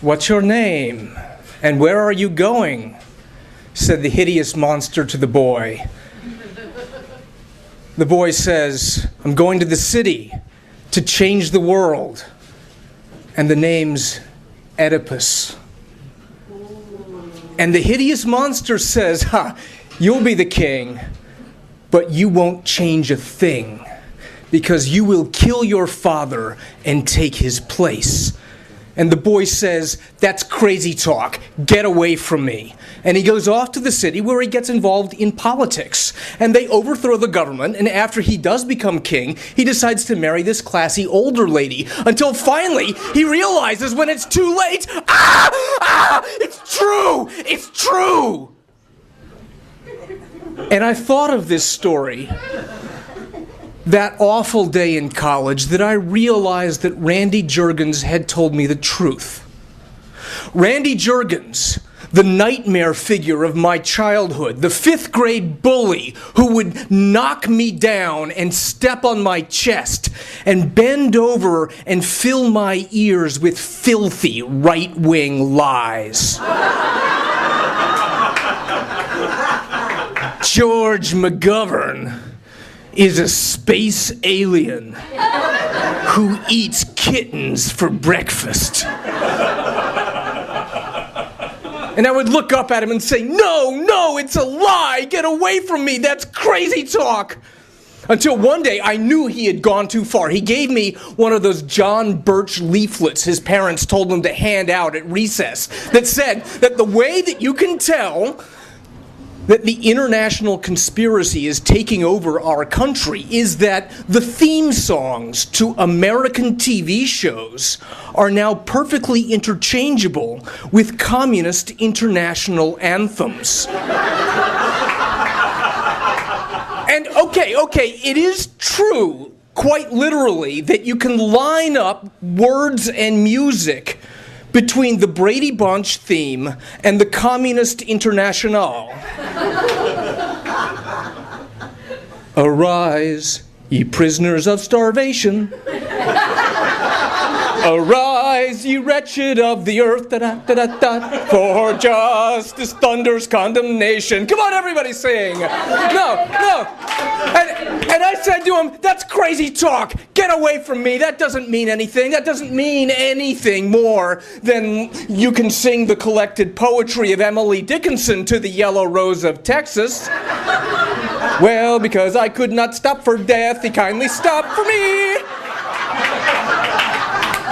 "What's your name? And where are you going?" said the hideous monster to the boy. The boy says, "I'm going to the city to change the world." And the name's Oedipus. And the hideous monster says, "You'll be the king, but you won't change a thing, because you will kill your father and take his place." And the boy says, "That's crazy talk. Get away from me." And he goes off to the city where he gets involved in politics. And they overthrow the government, and after he does become king, he decides to marry this classy older lady, until finally he realizes when it's too late, it's true! It's true! And I thought of this story that awful day in college that I realized that Randy Juergens had told me the truth. Randy Juergens, the nightmare figure of my childhood, the fifth grade bully who would knock me down and step on my chest and bend over and fill my ears with filthy right-wing lies. George McGovern is a space alien who eats kittens for breakfast. And I would look up at him and say, no, it's a lie. Get away from me. That's crazy talk. Until one day I knew he had gone too far. He gave me one of those John Birch leaflets his parents told him to hand out at recess that said that the way that you can tell that the international conspiracy is taking over our country is that the theme songs to American TV shows are now perfectly interchangeable with communist international anthems. And okay, it is true, quite literally, that you can line up words and music between the Brady Bunch theme and the Communist Internationale. Arise, ye prisoners of starvation. Arise, ye wretched of the earth, da-da-da-da-da, for justice thunders condemnation. Come on, everybody sing. No. And I said to him, "That's crazy talk. Get away from me. That doesn't mean anything. That doesn't mean anything more than you can sing the collected poetry of Emily Dickinson to the Yellow Rose of Texas. Well, because I could not stop for death, he kindly stopped for me."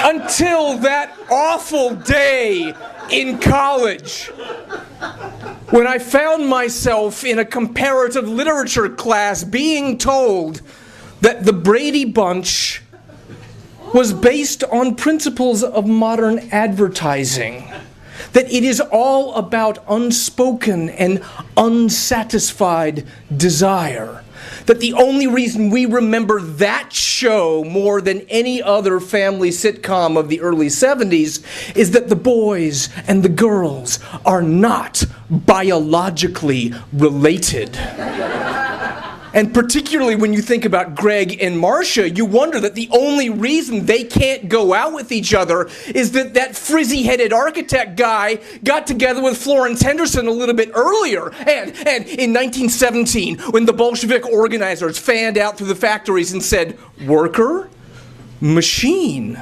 Until that awful day in college, when I found myself in a comparative literature class being told that the Brady Bunch was based on principles of modern advertising, that it is all about unspoken and unsatisfied desire, that the only reason we remember that show more than any other family sitcom of the early 70s is that the boys and the girls are not biologically related. And particularly when you think about Greg and Marcia, you wonder that the only reason they can't go out with each other is that frizzy-headed architect guy got together with Florence Henderson a little bit earlier. And in 1917, when the Bolshevik organizers fanned out through the factories and said, "Worker, machine.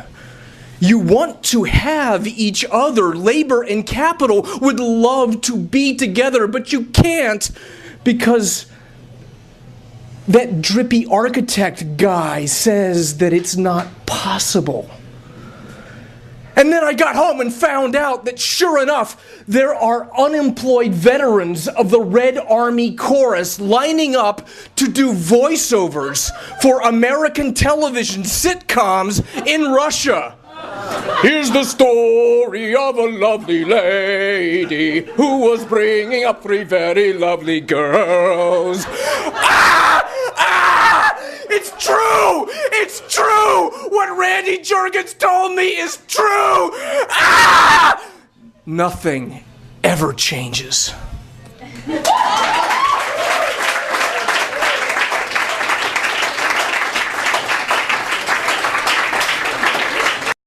You want to have each other. Labor and capital would love to be together, but you can't because that drippy architect guy says that it's not possible." And then I got home and found out that sure enough, there are unemployed veterans of the Red Army Chorus lining up to do voiceovers for American television sitcoms in Russia. Here's the story of a lovely lady who was bringing up 3 very lovely girls. It's true! It's true! What Randy Juergens told me is true! Nothing ever changes.